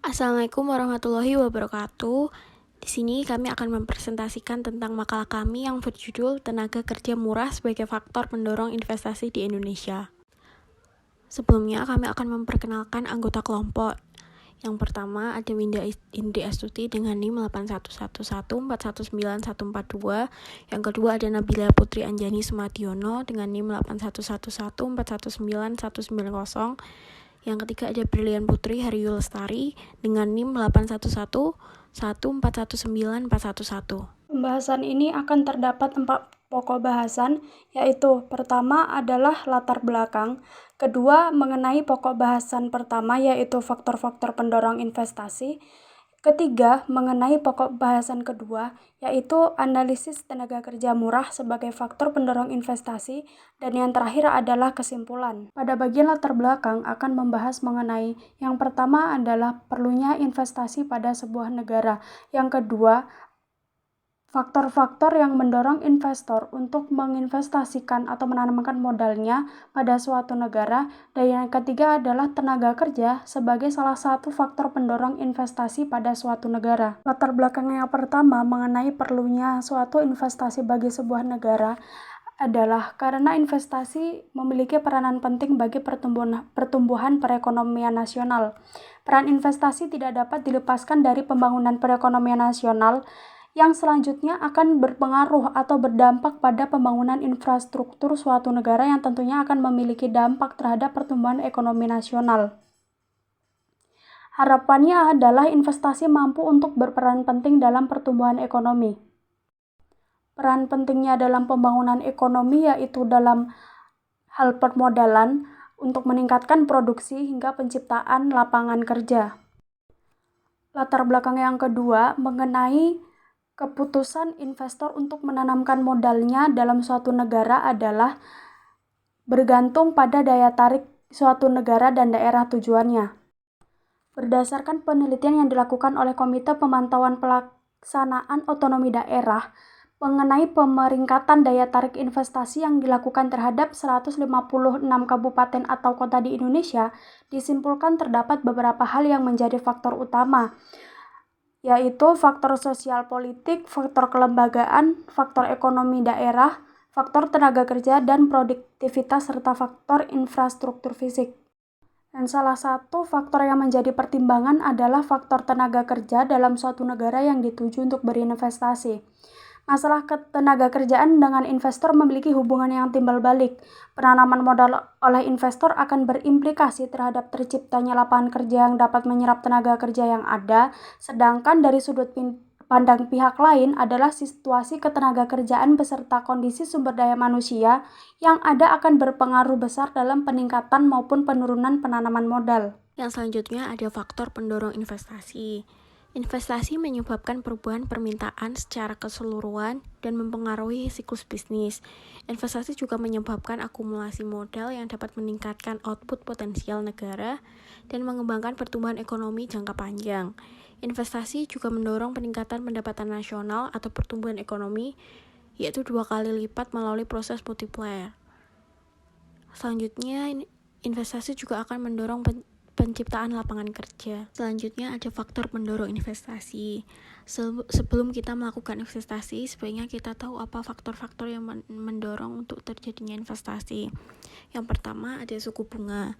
Assalamualaikum warahmatullahi wabarakatuh. Di sini kami akan mempresentasikan tentang makalah kami yang berjudul Tenaga Kerja Murah sebagai Faktor Pendorong Investasi di Indonesia. Sebelumnya kami akan memperkenalkan anggota kelompok. Yang pertama ada Winda Indri Astuti dengan NIM 81114194142. Yang kedua ada Nabila Putri Anjani Sumadiono dengan NIM 81114191990. Yang ketiga ada Brilian Putri Haryu Lestari dengan NIM 81114194111. Pembahasan ini akan terdapat 4 pokok bahasan, yaitu pertama adalah latar belakang, kedua mengenai pokok bahasan pertama yaitu faktor-faktor pendorong investasi, ketiga mengenai pokok bahasan kedua yaitu analisis tenaga kerja murah sebagai faktor pendorong investasi, dan yang terakhir adalah kesimpulan. Pada bagian latar belakang akan membahas mengenai yang pertama adalah perlunya investasi pada sebuah negara, yang kedua faktor-faktor yang mendorong investor untuk menginvestasikan atau menanamkan modalnya pada suatu negara, dan yang ketiga adalah tenaga kerja sebagai salah satu faktor pendorong investasi pada suatu negara. Latar belakang yang pertama mengenai perlunya suatu investasi bagi sebuah negara adalah karena investasi memiliki peranan penting bagi pertumbuhan perekonomian nasional. Peran investasi tidak dapat dilepaskan dari pembangunan perekonomian nasional yang selanjutnya akan berpengaruh atau berdampak pada pembangunan infrastruktur suatu negara yang tentunya akan memiliki dampak terhadap pertumbuhan ekonomi nasional. Harapannya adalah investasi mampu untuk berperan penting dalam pertumbuhan ekonomi. Peran pentingnya dalam pembangunan ekonomi yaitu dalam hal permodalan untuk meningkatkan produksi hingga penciptaan lapangan kerja. Latar belakang yang kedua mengenai keputusan investor untuk menanamkan modalnya dalam suatu negara adalah bergantung pada daya tarik suatu negara dan daerah tujuannya. Berdasarkan penelitian yang dilakukan oleh Komite Pemantauan Pelaksanaan Otonomi Daerah mengenai pemeringkatan daya tarik investasi yang dilakukan terhadap 156 kabupaten atau kota di Indonesia, disimpulkan terdapat beberapa hal yang menjadi faktor utama, yaitu faktor sosial politik, faktor kelembagaan, faktor ekonomi daerah, faktor tenaga kerja dan produktivitas, serta faktor infrastruktur fisik. Dan salah satu faktor yang menjadi pertimbangan adalah faktor tenaga kerja dalam suatu negara yang dituju untuk berinvestasi. Masalah ketenaga kerjaan dengan investor memiliki hubungan yang timbal balik. Penanaman modal oleh investor akan berimplikasi terhadap terciptanya lapangan kerja yang dapat menyerap tenaga kerja yang ada, sedangkan dari sudut pandang pihak lain adalah situasi ketenaga kerjaan beserta kondisi sumber daya manusia yang ada akan berpengaruh besar dalam peningkatan maupun penurunan penanaman modal. Yang selanjutnya ada faktor pendorong investasi. Investasi menyebabkan perubahan permintaan secara keseluruhan dan mempengaruhi siklus bisnis. Investasi juga menyebabkan akumulasi modal yang dapat meningkatkan output potensial negara dan mengembangkan pertumbuhan ekonomi jangka panjang. Investasi juga mendorong peningkatan pendapatan nasional atau pertumbuhan ekonomi, yaitu 2 kali lipat melalui proses multiplier. Selanjutnya, investasi juga akan mendorong penciptaan lapangan kerja. Selanjutnya ada faktor pendorong investasi. Sebelum kita melakukan investasi, sebaiknya kita tahu apa faktor-faktor yang mendorong untuk terjadinya investasi. Yang pertama ada suku bunga.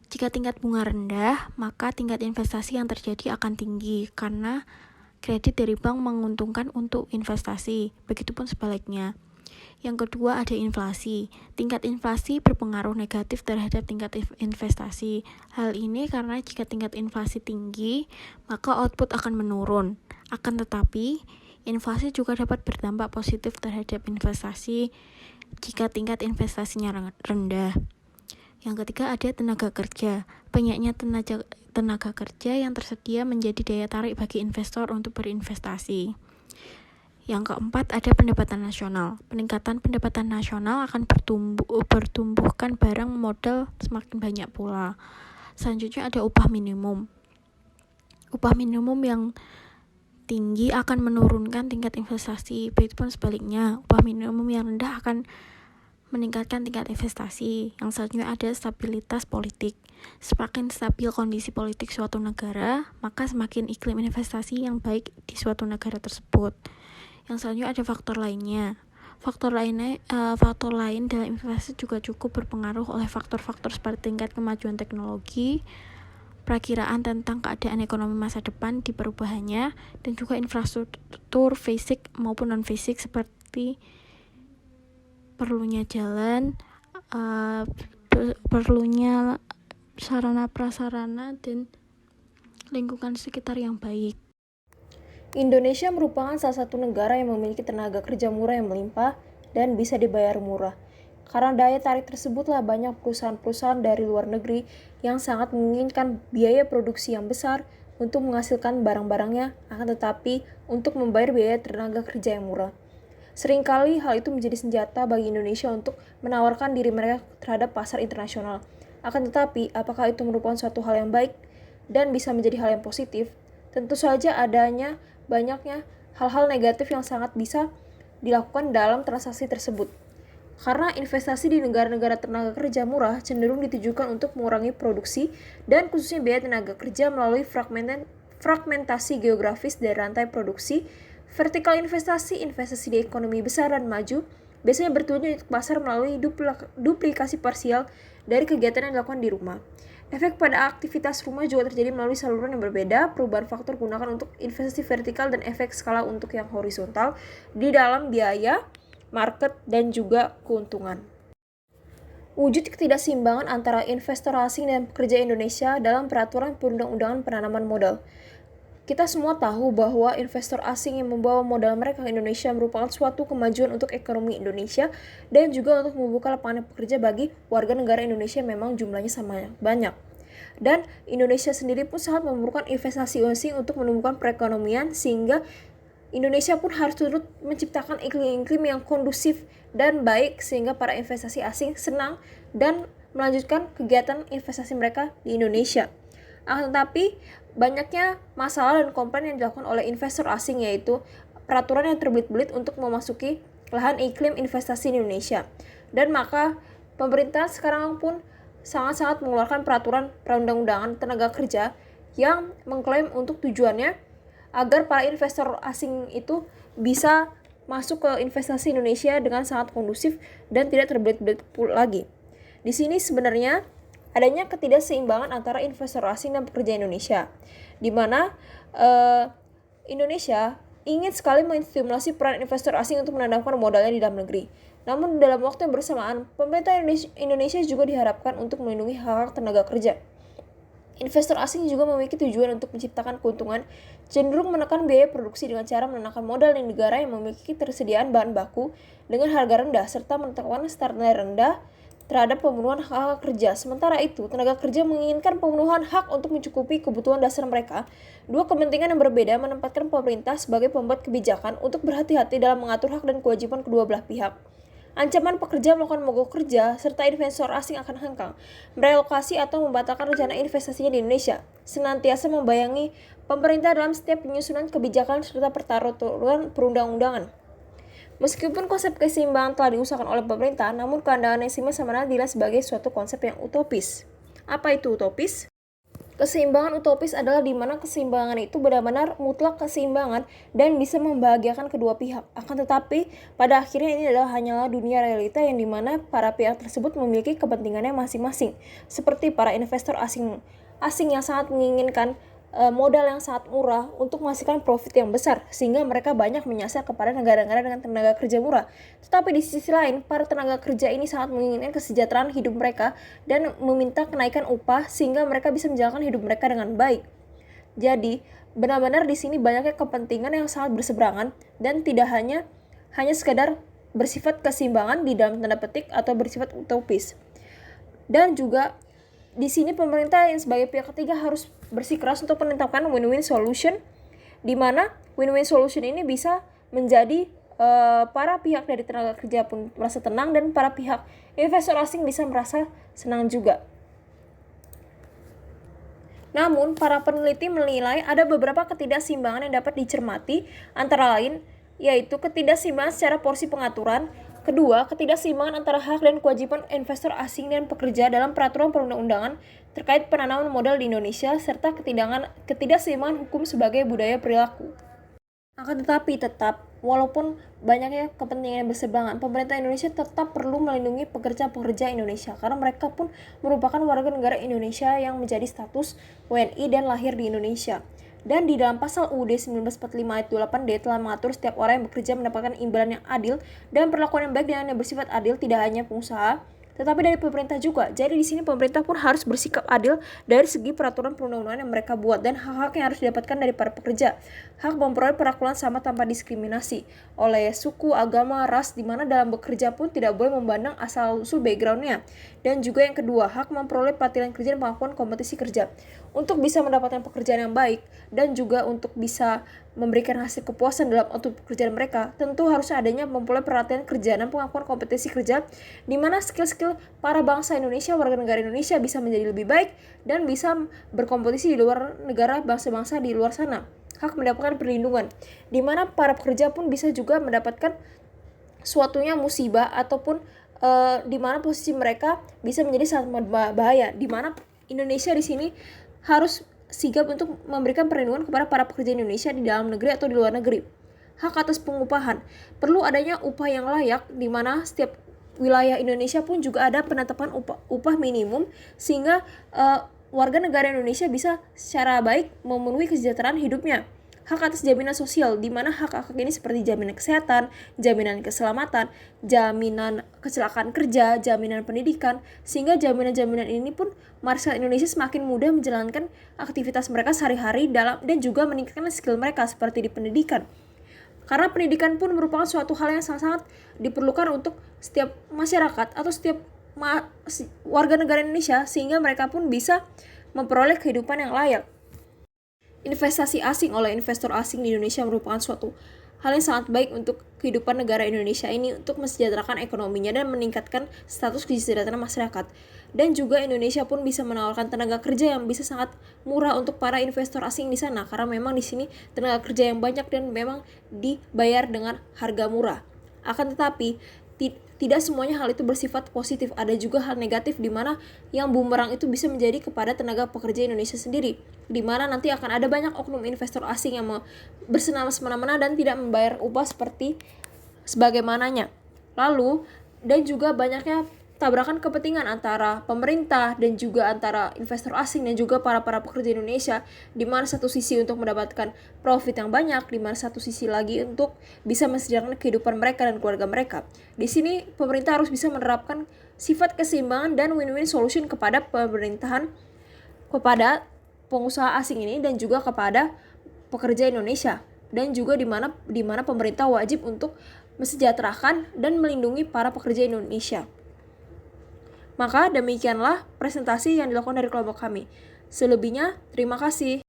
Jika tingkat bunga rendah, maka tingkat investasi yang terjadi akan tinggi karena kredit dari bank menguntungkan untuk investasi. Begitupun sebaliknya. Yang kedua ada inflasi. Tingkat inflasi berpengaruh negatif terhadap tingkat investasi. Hal ini karena jika tingkat inflasi tinggi, maka output akan menurun. Akan tetapi, inflasi juga dapat berdampak positif terhadap investasi jika tingkat investasinya rendah. Yang ketiga ada tenaga kerja. Banyaknya tenaga kerja yang tersedia menjadi daya tarik bagi investor untuk berinvestasi. Yang keempat ada pendapatan nasional. Peningkatan pendapatan nasional akan bertumbuhkan barang modal semakin banyak pula. Selanjutnya ada upah minimum. Upah minimum yang tinggi akan menurunkan tingkat investasi. Begitupun sebaliknya, upah minimum yang rendah akan meningkatkan tingkat investasi. Yang selanjutnya ada stabilitas politik. Semakin stabil kondisi politik suatu negara, maka semakin iklim investasi yang baik di suatu negara tersebut. Yang selanjutnya ada faktor lainnya. Faktor lain dalam investasi juga cukup berpengaruh oleh faktor-faktor seperti tingkat kemajuan teknologi, perakiraan tentang keadaan ekonomi masa depan di perubahannya, dan juga infrastruktur fisik maupun non-fisik seperti perlunya jalan, perlunya sarana prasarana, dan lingkungan sekitar yang baik. Indonesia merupakan salah satu negara yang memiliki tenaga kerja murah yang melimpah dan bisa dibayar murah. Karena daya tarik tersebutlah banyak perusahaan-perusahaan dari luar negeri yang sangat menginginkan biaya produksi yang besar untuk menghasilkan barang-barangnya, akan tetapi untuk membayar biaya tenaga kerja yang murah. Seringkali hal itu menjadi senjata bagi Indonesia untuk menawarkan diri mereka terhadap pasar internasional. Akan tetapi, apakah itu merupakan suatu hal yang baik dan bisa menjadi hal yang positif? Tentu saja banyaknya hal-hal negatif yang sangat bisa dilakukan dalam transaksi tersebut. Karena investasi di negara-negara tenaga kerja murah cenderung ditujukan untuk mengurangi produksi dan khususnya biaya tenaga kerja melalui fragmentasi geografis dari rantai produksi. Vertikal investasi di ekonomi besar dan maju biasanya bertujuan untuk pasar melalui duplikasi parsial dari kegiatan yang dilakukan di rumah. Efek pada aktivitas rumah juga terjadi melalui saluran yang berbeda, perubahan faktor gunakan untuk investasi vertikal dan efek skala untuk yang horizontal di dalam biaya, market, dan juga keuntungan. Wujud ketidakseimbangan antara investor asing dan pekerja Indonesia dalam peraturan perundang-undangan penanaman modal. Kita semua tahu bahwa investor asing yang membawa modal mereka ke Indonesia merupakan suatu kemajuan untuk ekonomi Indonesia dan juga untuk membuka lapangan pekerja bagi warga negara Indonesia yang memang jumlahnya sama banyak. Dan Indonesia sendiri pun sangat memerlukan investasi asing untuk menumbuhkan perekonomian, sehingga Indonesia pun harus turut menciptakan iklim-iklim yang kondusif dan baik sehingga para investasi asing senang dan melanjutkan kegiatan investasi mereka di Indonesia. Akan tetapi, banyaknya masalah dan komplain yang dilakukan oleh investor asing, yaitu peraturan yang terbelit-belit untuk memasuki lahan iklim investasi di Indonesia. Dan maka pemerintah sekarang pun sangat-sangat mengeluarkan peraturan perundang-undangan tenaga kerja yang mengklaim untuk tujuannya agar para investor asing itu bisa masuk ke investasi Indonesia dengan sangat kondusif dan tidak terbelit-belit lagi. Di sini sebenarnya adanya ketidakseimbangan antara investor asing dan pekerja Indonesia, di mana Indonesia ingin sekali menstimulasi peran investor asing untuk menanamkan modalnya di dalam negeri. Namun dalam waktu yang bersamaan, pemerintah Indonesia juga diharapkan untuk melindungi hak-hak tenaga kerja. Investor asing juga memiliki tujuan untuk menciptakan keuntungan, cenderung menekan biaya produksi dengan cara menanamkan modal di negara yang memiliki ketersediaan bahan baku dengan harga rendah serta menetapkan standar rendah terhadap pemenuhan hak kerja. Sementara itu, tenaga kerja menginginkan pemenuhan hak untuk mencukupi kebutuhan dasar mereka. Dua kepentingan yang berbeda menempatkan pemerintah sebagai pembuat kebijakan untuk berhati-hati dalam mengatur hak dan kewajiban kedua belah pihak. Ancaman pekerja melakukan mogok kerja, serta investor asing akan hengkang, merelokasi atau membatalkan rencana investasinya di Indonesia, senantiasa membayangi pemerintah dalam setiap penyusunan kebijakan serta peraturan perundang-undangan. Meskipun konsep keseimbangan telah diusahakan oleh pemerintah, namun keadaan yang sama dinilai sebagai suatu konsep yang utopis. Apa itu utopis? Keseimbangan utopis adalah di mana keseimbangan itu benar-benar mutlak keseimbangan dan bisa membahagiakan kedua pihak. Akan tetapi, pada akhirnya ini adalah hanyalah dunia realita yang di mana para pihak tersebut memiliki kepentingannya masing-masing. Seperti para investor asing yang sangat menginginkan modal yang sangat murah untuk menghasilkan profit yang besar, sehingga mereka banyak menyasar kepada negara-negara dengan tenaga kerja murah. Tetapi di sisi lain, para tenaga kerja ini sangat menginginkan kesejahteraan hidup mereka dan meminta kenaikan upah sehingga mereka bisa menjalankan hidup mereka dengan baik. Jadi, benar-benar di sini banyaknya kepentingan yang sangat berseberangan dan tidak hanya sekadar bersifat keseimbangan di dalam tanda petik atau bersifat utopis. Dan juga di sini pemerintah yang sebagai pihak ketiga harus bersikeras untuk menetapkan win-win solution, di mana win-win solution ini bisa menjadi para pihak dari tenaga kerja pun merasa tenang dan para pihak investor asing bisa merasa senang juga. Namun, para peneliti menilai ada beberapa ketidakseimbangan yang dapat dicermati, antara lain yaitu ketidakseimbangan secara porsi pengaturan, Kedua, ketidakseimbangan antara hak dan kewajiban investor asing dan pekerja dalam peraturan perundang-undangan terkait penanaman modal di Indonesia, serta ketidakseimbangan hukum sebagai budaya perilaku. Akan tetapi walaupun banyaknya kepentingan yang berseberangan, pemerintah Indonesia tetap perlu melindungi pekerja-pekerja Indonesia karena mereka pun merupakan warga negara Indonesia yang menjadi status WNI dan lahir di Indonesia. Dan di dalam pasal UUD 1945 ayat 28D telah mengatur setiap orang yang bekerja mendapatkan imbalan yang adil dan perlakuan yang baik dan yang bersifat adil tidak hanya pengusaha, tetapi dari pemerintah juga. Jadi di sini pemerintah pun harus bersikap adil dari segi peraturan perundang-undangan yang mereka buat dan hak-hak yang harus didapatkan dari para pekerja. Hak memperoleh perlakuan sama tanpa diskriminasi oleh suku, agama, ras, di mana dalam bekerja pun tidak boleh memandang asal-usul background-nya. Dan juga yang kedua, hak memperoleh pelatihan kerja dan pengakuan kompetisi kerja. Untuk bisa mendapatkan pekerjaan yang baik dan juga untuk bisa memberikan hasil kepuasan dalam output pekerjaan mereka, tentu harus adanya memperoleh pelatihan kerja dan pengakuan kompetensi kerja, di mana skill-skill para bangsa Indonesia, warga negara Indonesia bisa menjadi lebih baik dan bisa berkompetisi di luar negara bangsa-bangsa di luar sana. Hak mendapatkan perlindungan, di mana para pekerja pun bisa juga mendapatkan suatunya musibah ataupun di mana posisi mereka bisa menjadi sangat bahaya, di mana Indonesia di sini harus sigap untuk memberikan perlindungan kepada para pekerja Indonesia di dalam negeri atau di luar negeri. Hak atas pengupahan. Perlu adanya upah yang layak, di mana setiap wilayah Indonesia pun juga ada penetapan upah minimum, sehingga warga negara Indonesia bisa secara baik memenuhi kesejahteraan hidupnya. Hak atas jaminan sosial, di mana hak-hak ini seperti jaminan kesehatan, jaminan keselamatan, jaminan kecelakaan kerja, jaminan pendidikan, sehingga jaminan-jaminan ini pun masyarakat Indonesia semakin mudah menjalankan aktivitas mereka sehari-hari dan juga meningkatkan skill mereka seperti di pendidikan. Karena pendidikan pun merupakan suatu hal yang sangat-sangat diperlukan untuk setiap masyarakat atau setiap warga negara Indonesia, sehingga mereka pun bisa memperoleh kehidupan yang layak. Investasi asing oleh investor asing di Indonesia merupakan suatu hal yang sangat baik untuk kehidupan negara Indonesia ini untuk mensejahterakan ekonominya dan meningkatkan status kesejahteraan masyarakat. Dan juga Indonesia pun bisa menawarkan tenaga kerja yang bisa sangat murah untuk para investor asing di sana, karena memang di sini tenaga kerja yang banyak dan memang dibayar dengan harga murah. Akan tetapi tidak semuanya hal itu bersifat positif, ada juga hal negatif di mana yang bumerang itu bisa menjadi kepada tenaga pekerja Indonesia sendiri, di mana nanti akan ada banyak oknum investor asing yang bersenama semena-mena dan tidak membayar upah sebagaimananya. Lalu dan juga banyaknya tabrakan kepentingan antara pemerintah dan juga antara investor asing dan juga para pekerja Indonesia, di mana satu sisi untuk mendapatkan profit yang banyak, di mana satu sisi lagi untuk bisa mensejahterakan kehidupan mereka dan keluarga mereka. Di sini pemerintah harus bisa menerapkan sifat keseimbangan dan win-win solution kepada pemerintahan, kepada pengusaha asing ini dan juga kepada pekerja Indonesia, dan juga di mana pemerintah wajib untuk mensejahterakan dan melindungi para pekerja Indonesia. Maka demikianlah presentasi yang dilakukan dari kelompok kami. Selebihnya, terima kasih.